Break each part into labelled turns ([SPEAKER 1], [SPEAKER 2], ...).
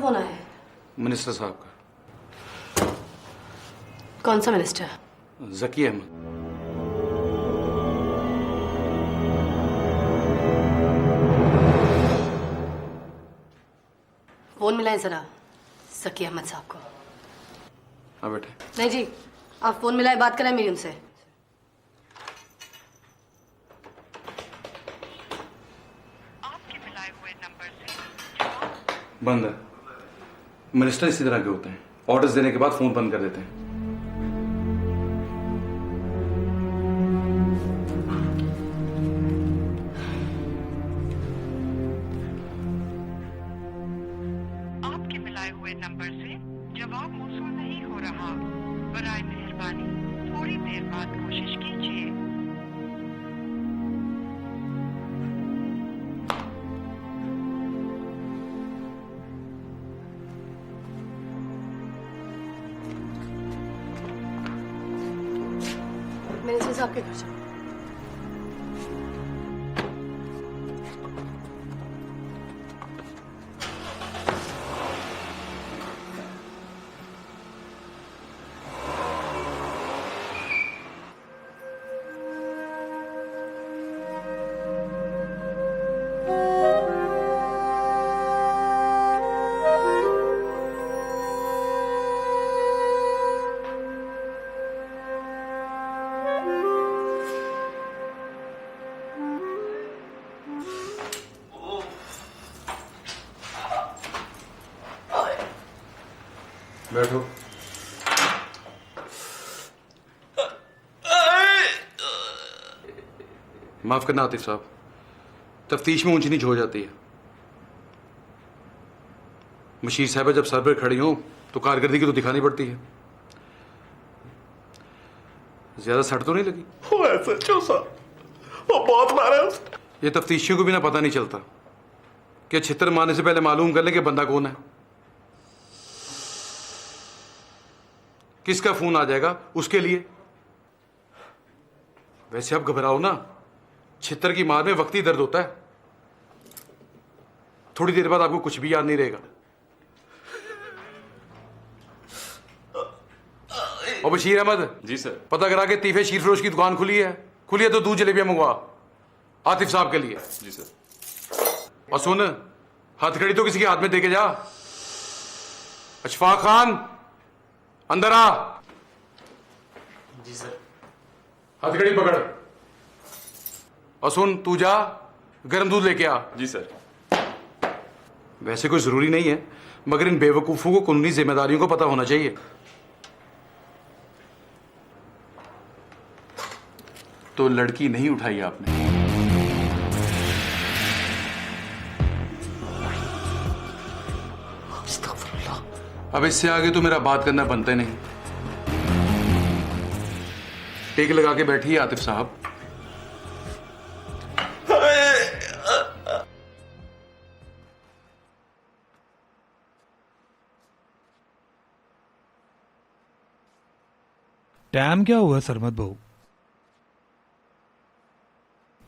[SPEAKER 1] Phone आया है?
[SPEAKER 2] Minister साहब का।
[SPEAKER 1] कौन सा मिनिस्टर?
[SPEAKER 2] जकी अहमद।
[SPEAKER 1] फोन मिलाएं जरा जकी अहमद साहब को।
[SPEAKER 2] हाँ बेटे।
[SPEAKER 1] नहीं जी, आप फोन मिलाएं, बात करें मेरी उनसे।
[SPEAKER 3] आपके मिलाए हुए नंबर से
[SPEAKER 2] बंद है। मिनिस्टर इसी तरह के होते हैं, ऑर्डर्स देने के बाद फोन बंद कर देते हैं।
[SPEAKER 3] आपके मिलाए हुए नंबर से जवाब मौसूल नहीं हो रहा। बराए मेहरबानी थोड़ी देर बाद कोशिश कीजिए।
[SPEAKER 1] मिनिस्टर साहब के घर चलो।
[SPEAKER 2] बैठो। माफ करना आतिफ साहब, तफ्तीश में ऊंच नीच हो जाती है। मशीर साहबा जब सर पर खड़ी हो तो कारकर्दगी तो दिखानी पड़ती है। ज्यादा सट तो नहीं लगी?
[SPEAKER 4] वो बहुत मारा उसने।
[SPEAKER 2] ये तफ्तीशियों को भी ना पता नहीं चलता कि छितर मारने से पहले मालूम कर ले कि बंदा कौन है। किसका फोन आ जाएगा उसके लिए। वैसे आप घबराओ ना, छितर की मार में वक्ती दर्द होता है। थोड़ी देर बाद आपको कुछ भी याद नहीं रहेगा। और बशीर अहमद
[SPEAKER 4] जी सर।
[SPEAKER 2] पता करा के तीफे शीर फरोश की दुकान खुली है तो दूध जलेबियां मंगवा आतिफ साहब के लिए।
[SPEAKER 4] जी सर।
[SPEAKER 2] और सुन, हथकड़ी तो किसी के हाथ में दे के जा। अशफाक खान अंदर आ।
[SPEAKER 4] जी सर।
[SPEAKER 2] हथकड़ी पकड़। और सुन, तू जा गर्म दूध लेके आ।
[SPEAKER 4] जी सर।
[SPEAKER 2] वैसे कोई जरूरी नहीं है, मगर इन बेवकूफों को कानूनी जिम्मेदारियों को पता होना चाहिए। तो लड़की नहीं उठाई आपने? अब इससे आगे तो मेरा बात करना बनता ही नहीं। टेक लगा के बैठिए आतिफ साहब।
[SPEAKER 5] टाइम क्या हुआ सरमत बहू?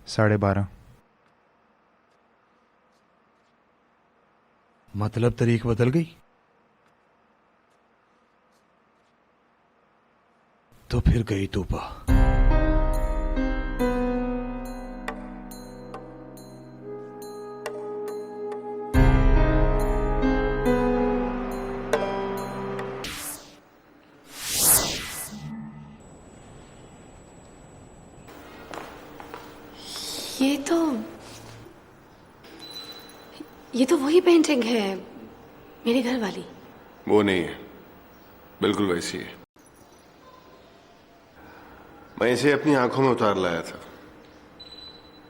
[SPEAKER 6] 12:30।
[SPEAKER 5] मतलब तारीख बदल गई? तो फिर गई तूपा।
[SPEAKER 1] ये तो वही पेंटिंग है मेरे घर वाली।
[SPEAKER 4] वो नहीं है, बिल्कुल वैसी है। मैं इसे अपनी आंखों में उतार लाया था,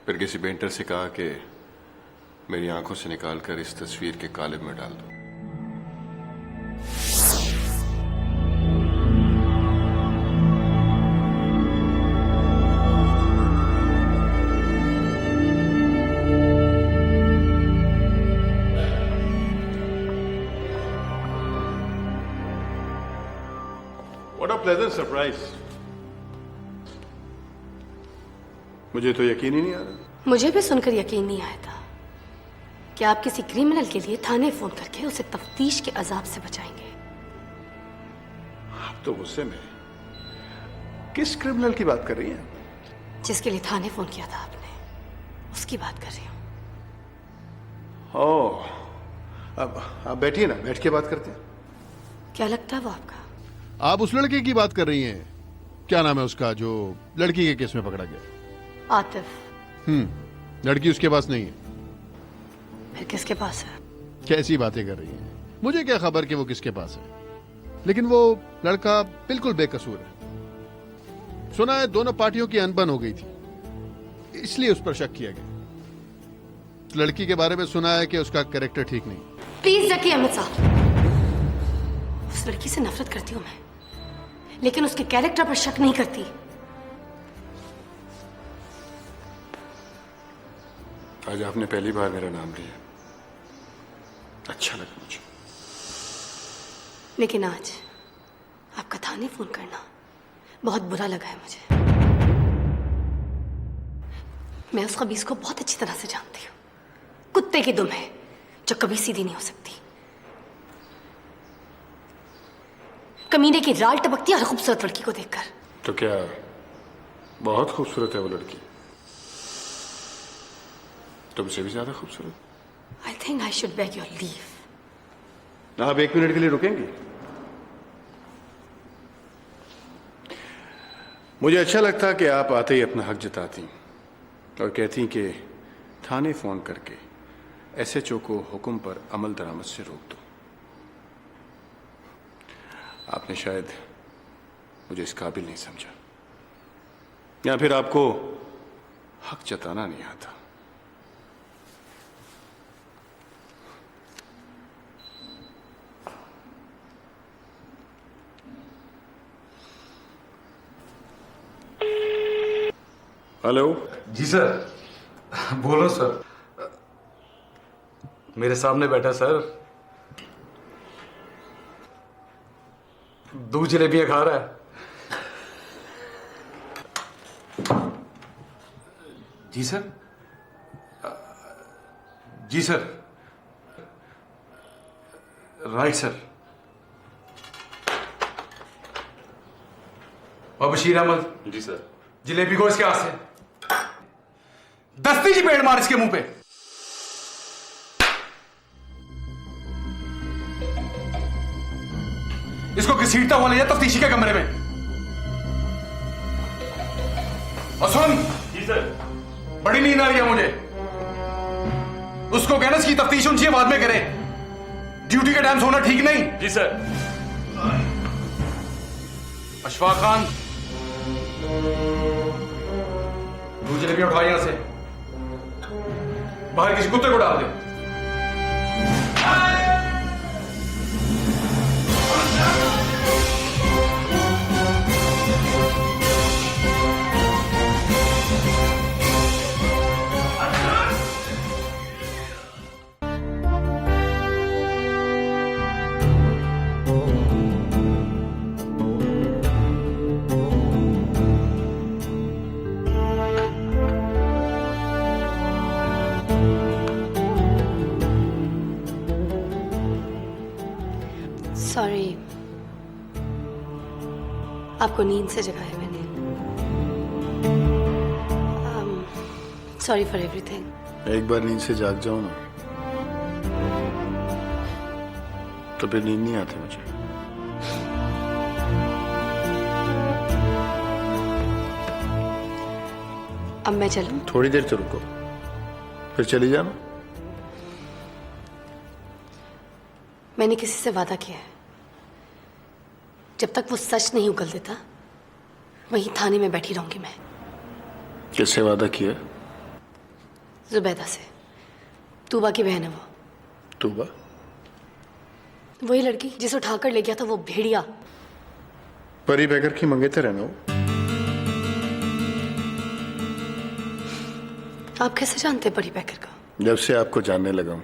[SPEAKER 4] फिर किसी पेंटर से कहा कि मेरी आंखों से निकालकर इस तस्वीर के कालिब में डाल दो। What a pleasant surprise. मुझे तो यकीन ही नहीं आ रहा।
[SPEAKER 1] मुझे भी सुनकर यकीन नहीं आया था कि आप किसी क्रिमिनल के लिए थाने फोन करके उसे तफ्तीश के अजाब से बचाएंगे।
[SPEAKER 7] आप तो गुस्से में। किस क्रिमिनल की बात कर रही हैं?
[SPEAKER 1] जिसके लिए थाने फोन किया था आपने, उसकी बात कर रही हूँ।
[SPEAKER 7] ओह, अब आप बैठिए ना, बैठ के बात करते हैं।
[SPEAKER 1] क्या लगता है वो आपका?
[SPEAKER 8] आप उस लड़के की बात कर रही हैं, क्या नाम है उसका, जो लड़की के केस में पकड़ा गया?
[SPEAKER 1] आतिफ।
[SPEAKER 8] लड़की उसके पास नहीं है।
[SPEAKER 1] फिर किसके पास है?
[SPEAKER 8] कैसी बातें कर रही हैं? मुझे क्या खबर कि वो किसके पास है, लेकिन वो लड़का बिल्कुल बेकसूर है। सुना है दोनों पार्टियों की अनबन हो गई थी, इसलिए उस पर शक किया गया। उस लड़की के बारे में सुना है कि उसका कैरेक्टर ठीक नहीं।
[SPEAKER 1] प्लीज जकी अहमद साहब, उस लड़की से नफरत करती हूँ मैं, लेकिन उसके कैरेक्टर पर शक नहीं करती।
[SPEAKER 4] आज आपने पहली बार मेरा नाम लिया, अच्छा लगा मुझे।
[SPEAKER 1] लेकिन आज आपका थाने फोन करना बहुत बुरा लगा है मुझे। मैं उस खबीस को बहुत अच्छी तरह से जानती हूँ। कुत्ते की दुम है जो कभी सीधी नहीं हो सकती। कमीने की राल टपकती है हर खूबसूरत लड़की को देखकर।
[SPEAKER 4] तो क्या बहुत खूबसूरत है वो लड़की? तुमसे भी ज्यादा खूबसूरत?
[SPEAKER 1] I think I should bag your leave.
[SPEAKER 7] आप 1 मिनट के लिए रुकेंगे? मुझे अच्छा लगता कि आप आते ही अपना हक जताती और कहती कि थाने फोन करके एसएचओ को हुक्म पर अमल दरामद से रोक दो। आपने शायद मुझे इस काबिल नहीं समझा, या फिर आपको हक जताना नहीं आता। हेलो।
[SPEAKER 2] जी सर। बोलो सर। मेरे सामने बैठा सर, दूध जलेबियां खा रहा है। जी सर। जी सर। Right sir. और बशीर अहमद।
[SPEAKER 4] जी सर।
[SPEAKER 2] जलेबी को इसके हाथ से दस्ती की पेड़ मार इसके मुंह पे। इसको घसीटता हुआ ले जा तफ्तीशी के कमरे में। और सुन। जी सर। बड़ी नींद आ रही है मुझे। उसको कहना इसकी तफ्तीश उनसे बाद में करें, ड्यूटी का टाइम सोना ठीक नहीं। जी सर। अशफाक खान, दूध जलेबी उठा यहां से, बाहर किसी कुत्ते को डाल दे।
[SPEAKER 1] सॉरी, आपको नींद से जगाया मैंने। Sorry for everything.
[SPEAKER 7] एक बार नींद से जाग जाओ ना, तो फिर नींद नहीं आती मुझे।
[SPEAKER 1] अब मैं चलूं?
[SPEAKER 7] थोड़ी देर तो रुको, फिर चली जाना।
[SPEAKER 1] मैंने किसी से वादा किया है, जब तक वो सच नहीं उगल देता वहीं थाने में बैठी रहूंगी मैं।
[SPEAKER 7] किससे वादा किया?
[SPEAKER 1] जुबैदा से। तूबा की बहन है वो।
[SPEAKER 7] तूबा?
[SPEAKER 1] वही लड़की जिसे उठाकर ले गया था वो भेड़िया।
[SPEAKER 7] परी बेगर की मंगेतर है ना वो?
[SPEAKER 1] आप कैसे जानते परी बैकर को?
[SPEAKER 7] जब से आपको जानने लगा हूं,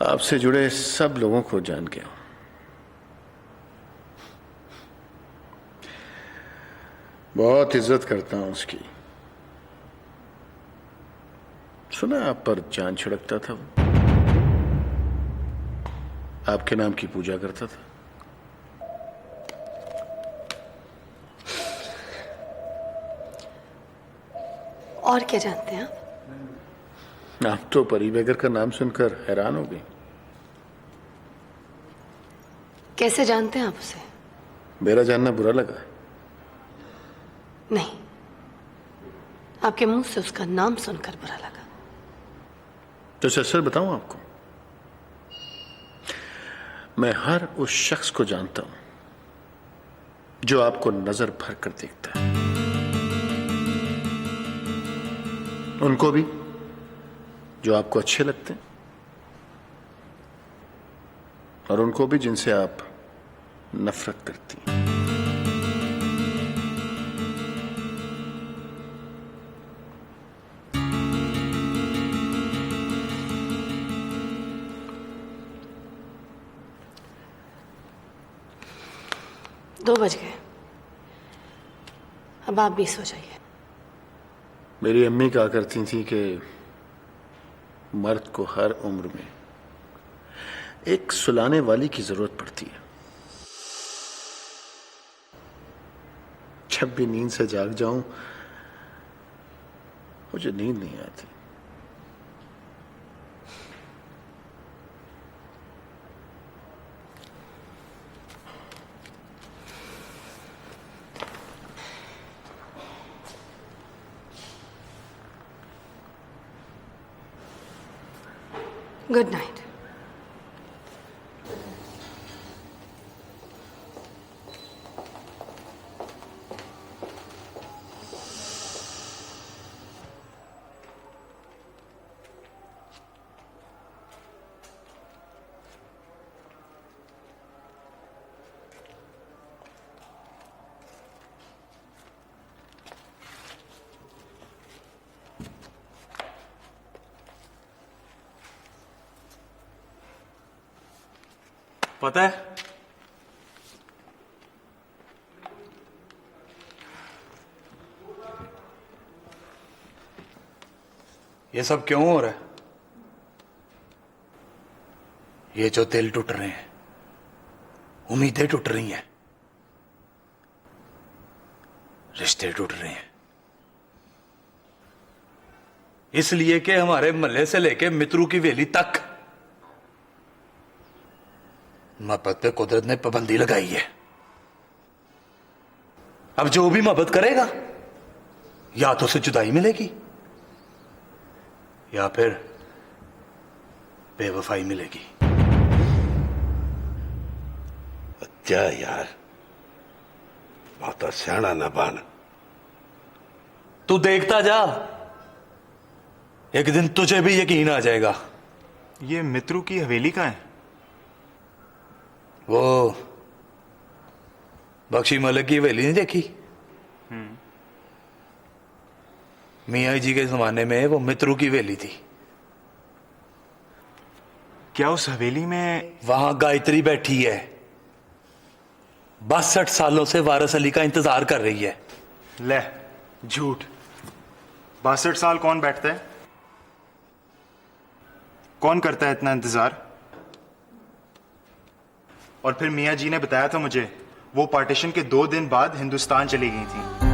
[SPEAKER 7] आपसे जुड़े सब लोगों को जान गया हूं। बहुत इज्जत करता हूं उसकी। सुना आप पर जान छिड़कता था वो, आपके नाम की पूजा करता था।
[SPEAKER 1] और क्या जानते हैं
[SPEAKER 7] आप तो परी बेगर का नाम सुनकर हैरान हो गई।
[SPEAKER 1] कैसे जानते हैं आप उसे?
[SPEAKER 7] मेरा जानना बुरा लगा?
[SPEAKER 1] नहीं, आपके मुंह से उसका नाम सुनकर बुरा लगा।
[SPEAKER 7] तो सर बताऊं आपको, मैं हर उस शख्स को जानता हूं जो आपको नजर भर कर देखता है, उनको भी जो आपको अच्छे लगते हैं और उनको भी जिनसे आप नफरत करती हैं।
[SPEAKER 1] दो बज गए, अब आप भी सो जाइए।
[SPEAKER 7] मेरी अम्मी कहा करती थी कि मर्द को हर उम्र में एक सुलाने वाली की जरूरत पड़ती है। जब भी नींद से जाग जाऊं मुझे नींद नहीं आती।
[SPEAKER 1] Good night.
[SPEAKER 9] पता है, ये सब क्यों हो रहा है? ये जो दिल टूट रहे हैं, उम्मीदें टूट रही हैं, रिश्ते टूट रहे हैं, इसलिए कि हमारे महल्ले से लेके मित्रू की वेली तक मोहब्बत पे कुदरत ने पाबंदी लगाई है। अब जो भी मोहब्बत करेगा, या तो उसे जुदाई मिलेगी या फिर बेवफाई मिलेगी।
[SPEAKER 10] अच्छा यार, बहुत सियाना ना बन।
[SPEAKER 9] तू देखता जा, एक दिन तुझे भी यकीन आ जाएगा।
[SPEAKER 6] ये मित्रू की हवेली कहाँ है?
[SPEAKER 9] वो बख्शी मलिक की हवेली नहीं देखी? मियाँ जी के जमाने में वो मित्रू की हवेली थी।
[SPEAKER 6] क्या उस हवेली में?
[SPEAKER 9] वहां गायत्री बैठी है, 62 सालों से वारिस अली का इंतजार कर रही है।
[SPEAKER 6] ले, झूठ। 62 साल कौन बैठता है? कौन करता है इतना इंतजार? और फिर मियाँ जी ने बताया था मुझे, वो पार्टीशन के 2 दिन बाद हिंदुस्तान चली गई थी।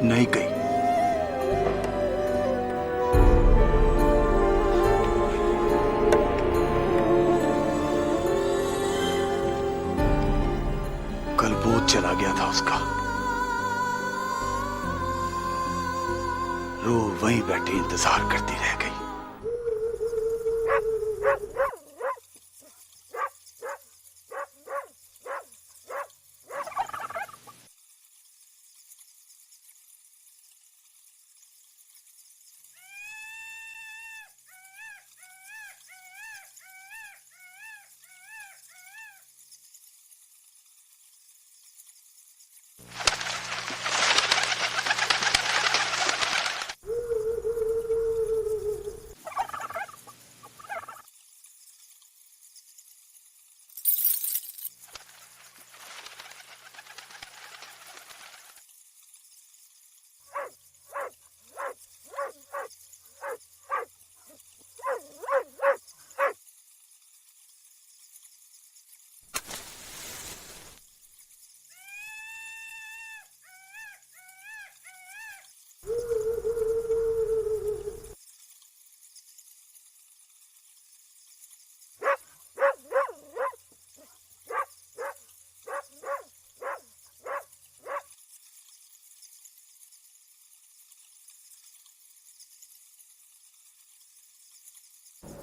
[SPEAKER 6] नहीं गई।
[SPEAKER 9] कल भूत चला गया था उसका, रूह वहीं बैठी इंतजार करती रह गई।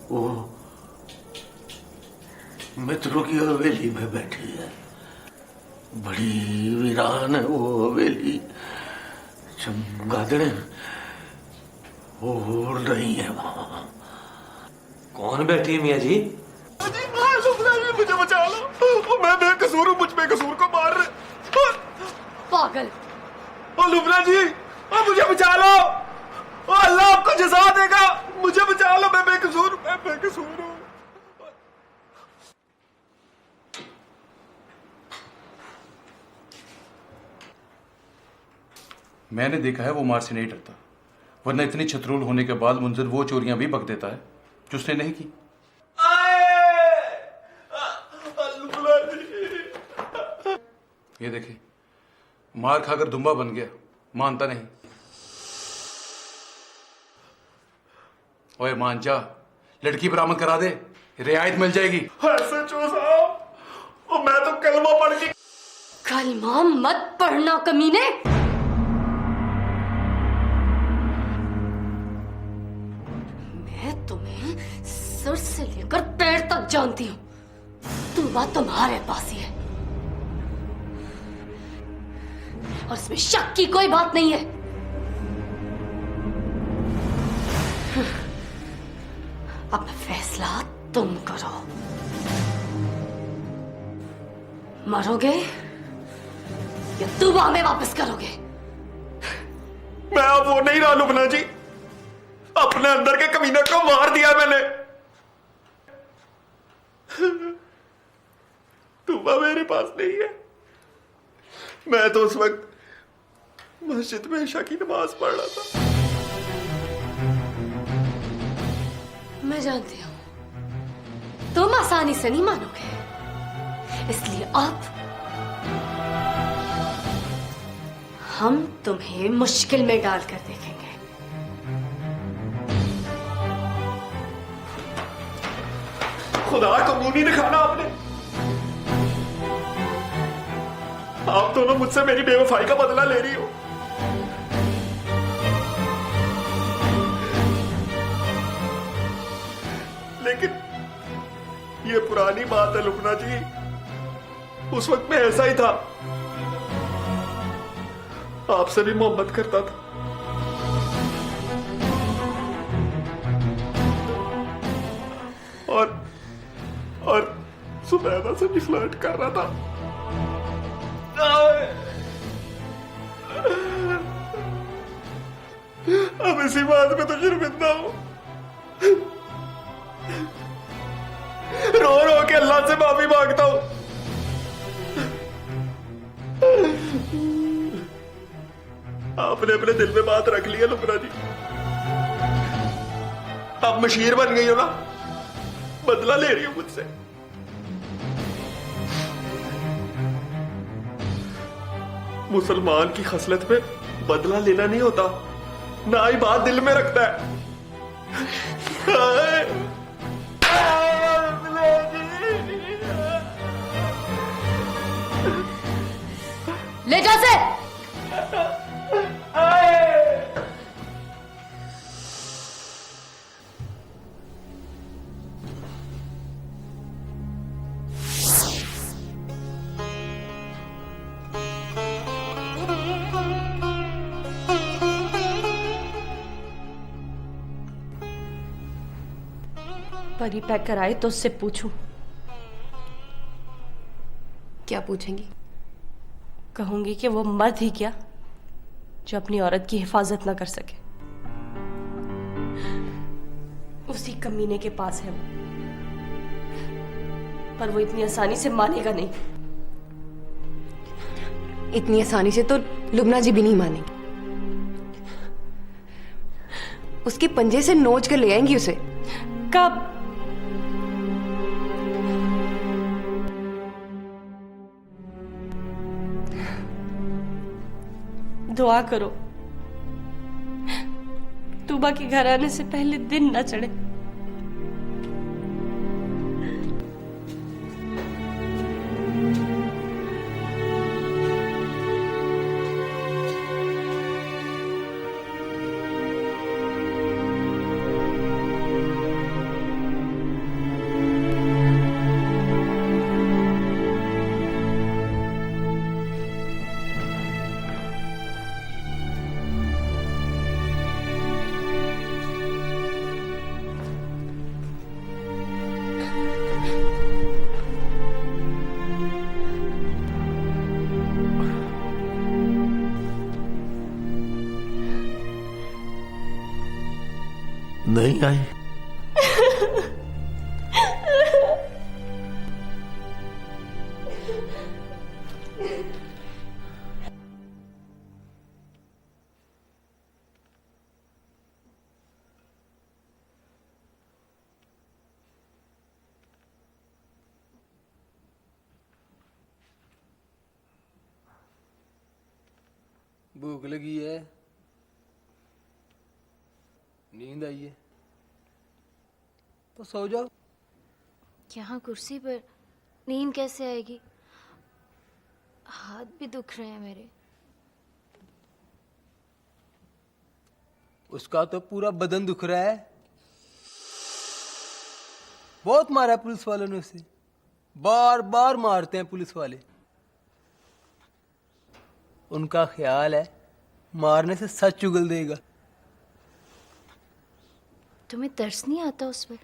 [SPEAKER 10] वो मित्रों की हवेली में बैठी है। बड़ी वीरान है वो हवेली। चमगादड़ें उड़ रही है वहां।
[SPEAKER 11] कौन बैठी है मियाँ जी?
[SPEAKER 7] मुझे बचा लो, मैं बेकसूर हूँ, मुझ बेकसूर को मार रहे।
[SPEAKER 1] पागल।
[SPEAKER 7] लुबना जी, मुझे बचा लो, अल्लाह आपको जज़ा देगा। मुझे बचा लो, मैं बेकसूर हूँ।
[SPEAKER 2] मैंने देखा है वो मार से नहीं डरता, वरना इतनी छतरूल होने के बाद मुंजिर वो चोरियां भी बक देता है जो उसने नहीं की। ये देखे, मार खाकर दुम्बा बन गया, मानता नहीं। ओए मान जा, लड़की बरामद करा दे, रियायत मिल जाएगी।
[SPEAKER 7] सचो साहब, और मैं तो कलमा पढ़ के।
[SPEAKER 1] कलमा मत पढ़ना कमीने। मैं तुम्हें सिर से लेकर पैर तक जानती हूं। तूबा तुम्हारे पास ही है और इसमें शक की कोई बात नहीं है। अब फैसला तुम करो, मरोगे या तूबा में वापस करोगे?
[SPEAKER 7] मैं अब वो नहीं रहा लुबना जी, अपने अंदर के कमीने को मार दिया मैंने। तूबा मेरे पास नहीं है। मैं तो उस वक्त मस्जिद में ईशा की नमाज पढ़ रहा था।
[SPEAKER 1] मैं जानती हूं तुम आसानी से नहीं मानोगे, इसलिए अब हम तुम्हें मुश्किल में डालकर देखेंगे।
[SPEAKER 7] खुदा को मुंह नहीं दिखाना आपने। आप दोनों मुझसे मेरी बेवफाई का बदला ले रही हो। लेकिन ये पुरानी बात है लुबना जी, उस वक्त मैं ऐसा ही था, आपसे भी मोहब्बत करता था। और सुनैना से भी फ्लर्ट कर रहा था। अब इसी बात में तो शर्मिंदा हूं। रो रो के अल्लाह से माफी मांगता हूं। आपने अपने दिल में बात रख ली है लुबना जी। आप मशीर बन गई हो ना, बदला ले रही हो मुझसे। मुसलमान की खसलत में बदला लेना नहीं होता, ना ही बात दिल में रखता है।
[SPEAKER 1] ले जा से।
[SPEAKER 12] परी पैक कराए तो उससे पूछूं।
[SPEAKER 1] क्या पूछेंगी?
[SPEAKER 12] कहूंगी कि वो मर्द ही क्या जो अपनी औरत की हिफाजत ना कर सके। उसी कमीने के पास है वो, पर वो इतनी आसानी से मानेगा नहीं।
[SPEAKER 1] इतनी आसानी से तो लुबना जी भी नहीं मानेंगी। उसके पंजे से नोच कर ले आएंगी उसे।
[SPEAKER 12] कब? दुआ करो तूबा के घर आने से पहले दिन ना चढ़े।
[SPEAKER 10] नहीं आई?
[SPEAKER 13] भूख लगी है, नींद आई है, तो सो जाओ।
[SPEAKER 14] यहाँ कुर्सी पर नींद कैसे आएगी? हाथ भी दुख रहे हैं मेरे।
[SPEAKER 13] उसका तो पूरा बदन दुख रहा है। बहुत मारा पुलिस वालों ने उसे, बार बार मारते हैं पुलिस वाले। उनका ख्याल है मारने से सच उगल देगा।
[SPEAKER 14] तुम्हें तरस नहीं आता उस पर?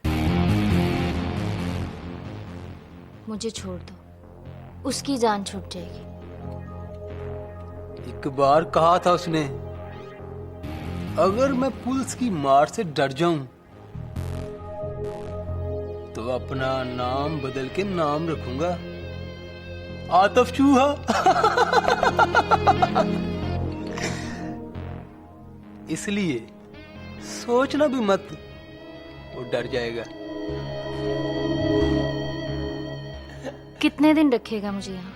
[SPEAKER 14] मुझे छोड़ दो, उसकी जान छूट जाएगी।
[SPEAKER 13] एक बार कहा था उसने, अगर मैं पुलिस की मार से डर जाऊं तो अपना नाम बदल के नाम रखूंगा आतफ चूहा। इसलिए सोचना भी मत, वो डर जाएगा।
[SPEAKER 14] कितने दिन रखेगा मुझे यहाँ?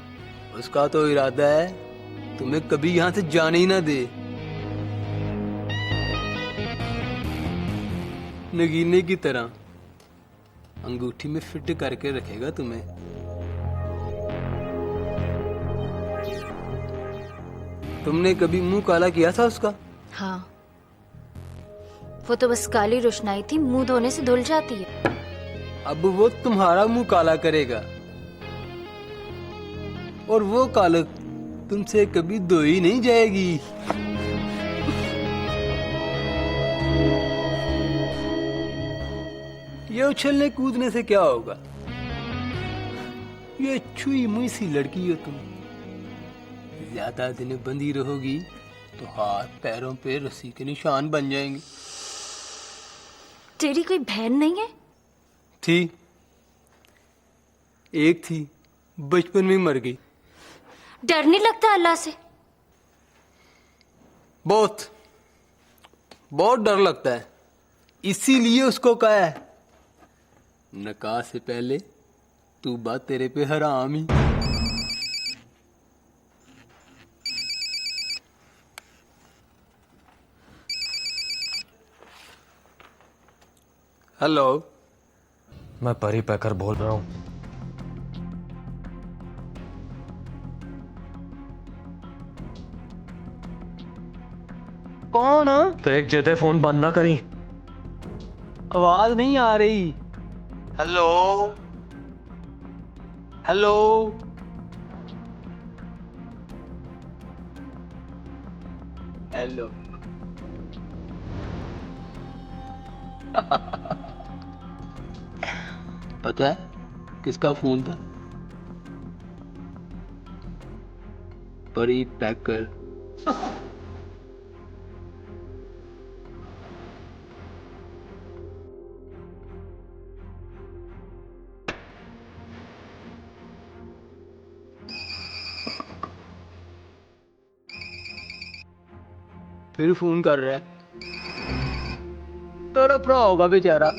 [SPEAKER 13] उसका तो इरादा है तुम्हें कभी यहाँ से जाने ही ना दे। नगीने की तरह अंगूठी में फिट करके रखेगा तुम्हें। तुमने कभी मुंह काला किया था उसका?
[SPEAKER 14] हाँ, वो तो बस काली रोशनाई थी, मुंह धोने से धुल जाती है।
[SPEAKER 13] अब वो तुम्हारा मुंह काला करेगा, और वो कालक तुमसे कभी धोई नहीं जाएगी। ये उछलने कूदने से क्या होगा? ये छुई मुई सी लड़की हो तुम। ज्यादा दिन बंधी रहोगी तो हाथ पैरों पे रस्सी के निशान बन जाएंगे।
[SPEAKER 14] तेरी कोई बहन नहीं है?
[SPEAKER 13] थी, एक थी, बचपन में मर गई।
[SPEAKER 14] डर नहीं लगता अल्लाह से?
[SPEAKER 13] बहुत बहुत डर लगता है। इसीलिए उसको कहा है निकाह से पहले तू बात तेरे पे हराम ही। हेलो,
[SPEAKER 11] मैं परी पैकर बोल रहा हूँ।
[SPEAKER 13] कौन?
[SPEAKER 11] तो एक जेते फोन बंद ना करी।
[SPEAKER 13] आवाज नहीं आ रही। Hello hello, hello. पता है किसका फोन था? परी पैकर। फिर फोन कर रहा है। तेरा भरा होगा बेचारा।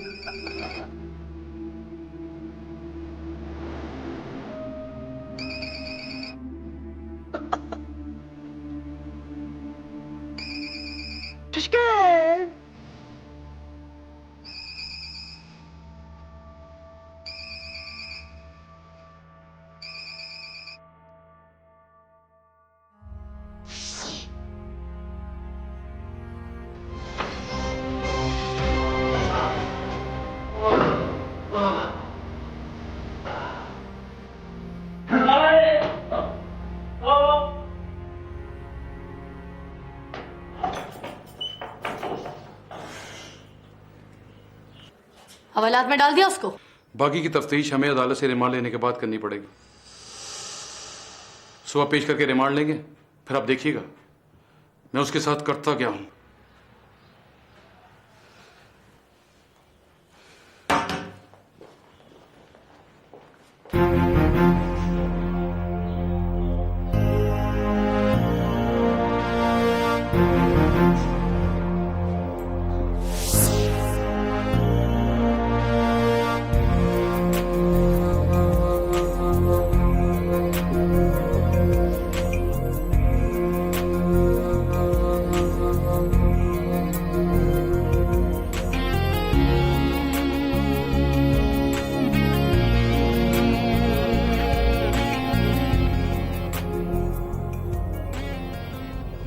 [SPEAKER 1] हवालात में डाल दिया उसको?
[SPEAKER 2] बाकी की तफ्तीश हमें अदालत से रिमांड लेने के बाद करनी पड़ेगी। सुबह पेश करके रिमांड लेंगे, फिर आप देखिएगा मैं उसके साथ करता क्या हूं।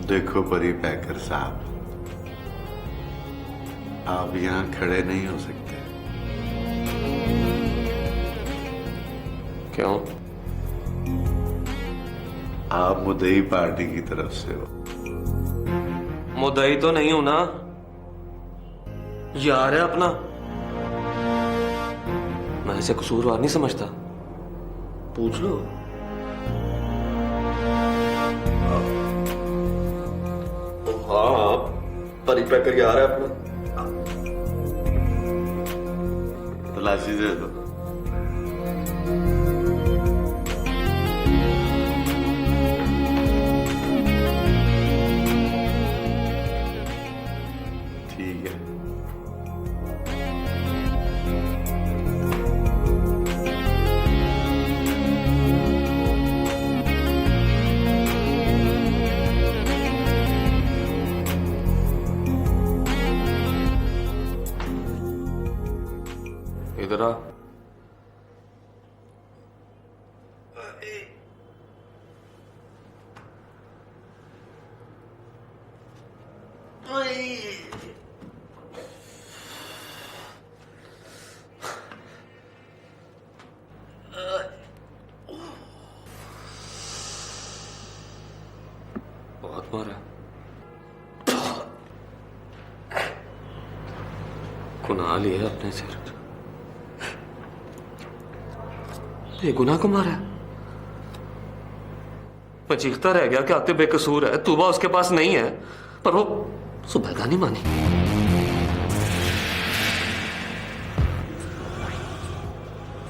[SPEAKER 4] देखो परी पैकर साहब, आप यहां खड़े नहीं हो सकते।
[SPEAKER 11] क्यों?
[SPEAKER 4] आप मुद्दई पार्टी की तरफ से हो।
[SPEAKER 11] मुद्दई तो नहीं हूं ना, यार है अपना। मैं इसे कसूरवार नहीं समझता, पूछ लो। हाँ, परिपैकर यार है अपना।
[SPEAKER 4] तलाशी दे दो। ठीक है।
[SPEAKER 11] इधर आ। बहुत मारा, गुनाह लिया अपने सिर। बेगुनाह को मारा है। मैं चीखता रह गया कि आते बेकसूर है, तूबा उसके पास नहीं है, पर वो सुबैदा नहीं मानी।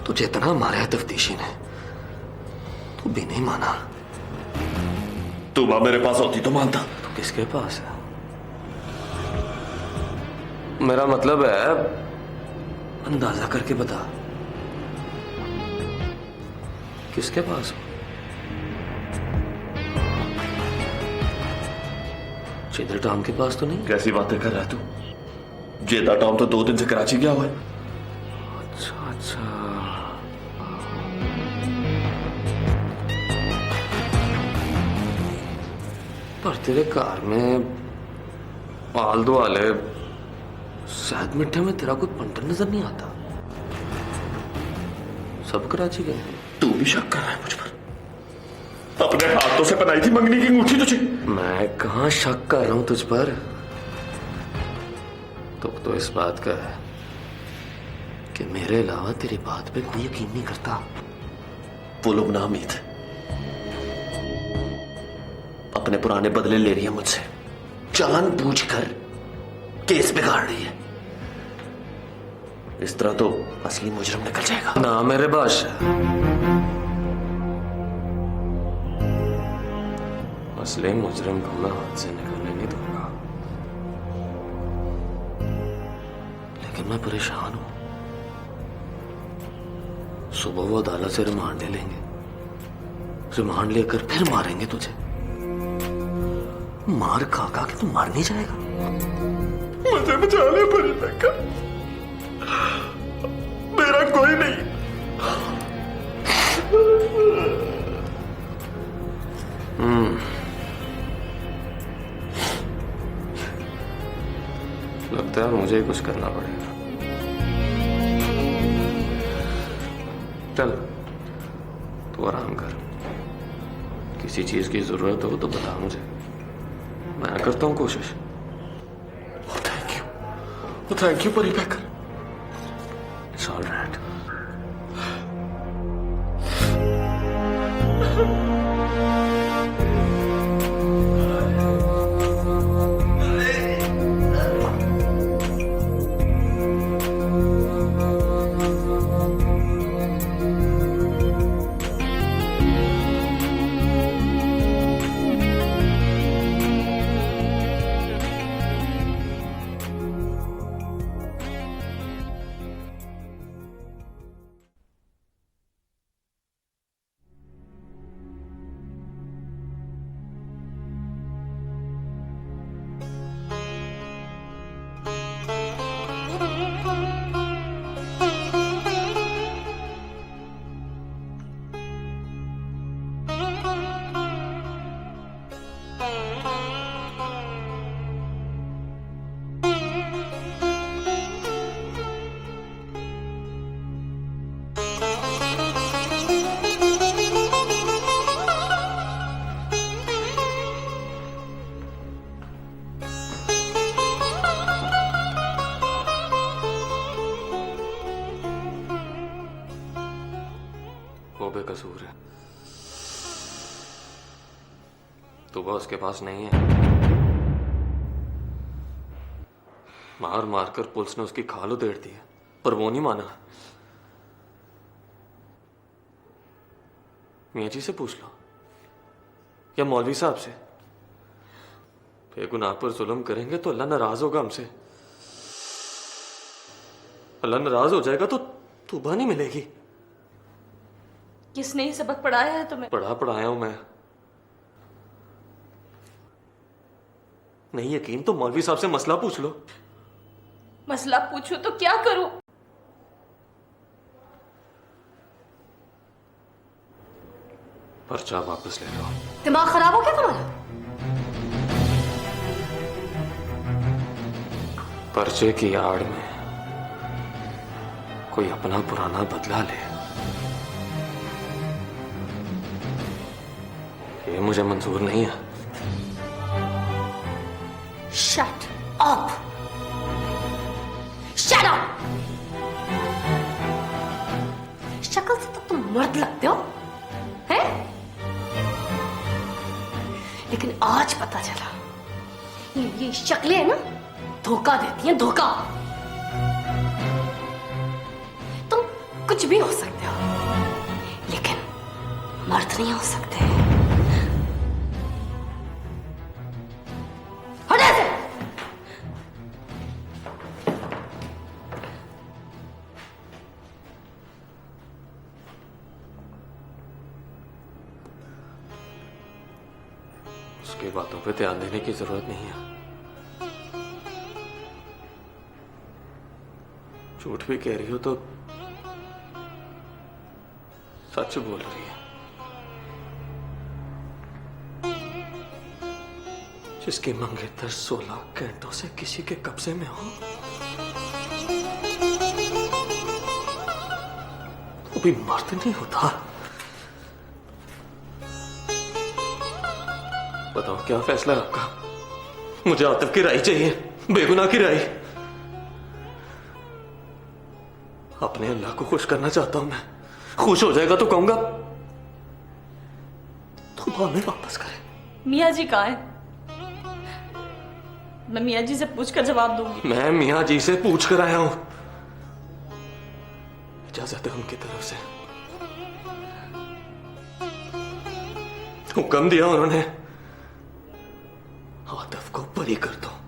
[SPEAKER 11] तुझे इतना मारा है तफ्तीशी ने, तू भी नहीं माना।
[SPEAKER 15] तूबा मेरे पास होती तो मानता।
[SPEAKER 11] तो किसके पास है? मेरा मतलब है, अंदाजा करके बता, किसके पास हो? जेदा टॉम के पास तो नहीं?
[SPEAKER 15] कैसी बातें कर रहा है तू? जेदा टॉम तो 2 दिन से कराची गया हुआ है।
[SPEAKER 11] अच्छा अच्छा, पर तेरे कार में आल दुआले शायद मिठे में तेरा कोई पंटर नजर नहीं आता। सब कराची गए।
[SPEAKER 15] तू भी शक कर रहा है मुझ पर? अपने हाथों से बनाई थी मंगनी की अंगूठी तुझे।
[SPEAKER 11] मैं कहां शक कर रहा हूं तुझ पर? तो इस बात का है कि मेरे अलावा तेरी बात पे कोई यकीन नहीं करता।
[SPEAKER 15] वो लोग नामीद है, अपने पुराने बदले ले रही है मुझसे, जानबूझकर केस बिगाड़ रही है। इस तरह तो असली मुजरिम निकल जाएगा
[SPEAKER 11] ना मेरे बादशाह। असली मुजरिम को मैं हाथ से निकलने नहीं दूंगा, लेकिन मैं परेशान हूं। सुबह वो अदालत से रिमांड ले लेंगे, रिमांड लेकर फिर मारेंगे तुझे। मार खा खा के तू मार नहीं जाएगा।
[SPEAKER 15] मुझे बचा ले परिपैकर, मेरा कोई नहीं।
[SPEAKER 11] लगता है मुझे ही कुछ करना पड़ेगा। चल तू आराम कर, किसी चीज की जरूरत हो तो बता मुझे, मैं करता हूं कोशिश।
[SPEAKER 15] थैंक यू परिपैकर।
[SPEAKER 11] It's all right. कसूर है। तोबा उसके पास नहीं है। मार मार कर पुलिस ने उसकी खाल उधेड़ दी है, पर वो नहीं माना। मियाँ जी से पूछ लो या मौलवी साहब से। बेगुनाह पर जुल्म करेंगे तो अल्लाह नाराज होगा हमसे। अल्लाह नाराज हो जाएगा तो तौबा नहीं मिलेगी।
[SPEAKER 12] किसने ये सबक पढ़ाया है तुम्हें?
[SPEAKER 11] पढ़ाया हूं मैं। नहीं यकीन तो मौलवी साहब से मसला पूछ लो।
[SPEAKER 12] मसला पूछो तो क्या करूं?
[SPEAKER 11] पर्चा वापस ले लो।
[SPEAKER 1] दिमाग खराब हो गया तुम्हारा?
[SPEAKER 11] पर्चे की आड़ में कोई अपना पुराना बदला ले, ये मुझे मंजूर नहीं है।
[SPEAKER 1] Shut up! Shut up! शक्ल से तो तुम मर्द लगते हो, हैं? लेकिन आज पता चला ये शक्लें हैं ना, धोखा देती हैं, धोखा। तुम कुछ भी हो सकते हो, लेकिन मर्द नहीं हो सकते। हट ऐसे!
[SPEAKER 11] उसकी बातों पे ध्यान देने की जरूरत नहीं है। झूठ भी कह रही हो तो सच बोल रही है। जिसकी मंगेतर 16 घंटों से किसी के कब्जे में हो, वो भी मर्द नहीं होता। बताओ क्या फैसला है आपका? मुझे आतिफ की राय चाहिए, बेगुनाह की राय। अपने अल्लाह को खुश करना चाहता हूं मैं। खुश हो जाएगा तो कहूंगा तुम हमें वापस करें।
[SPEAKER 12] मियाँ जी कहाँ है? मैं मियाँ जी से पूछकर जवाब दूंगी।
[SPEAKER 11] मैं मियाँ जी से पूछ कर आया हूं, इजाजत है उनकी तरफ से। हुक्म दिया उन्होंने, आतिफ को बरी कर दो।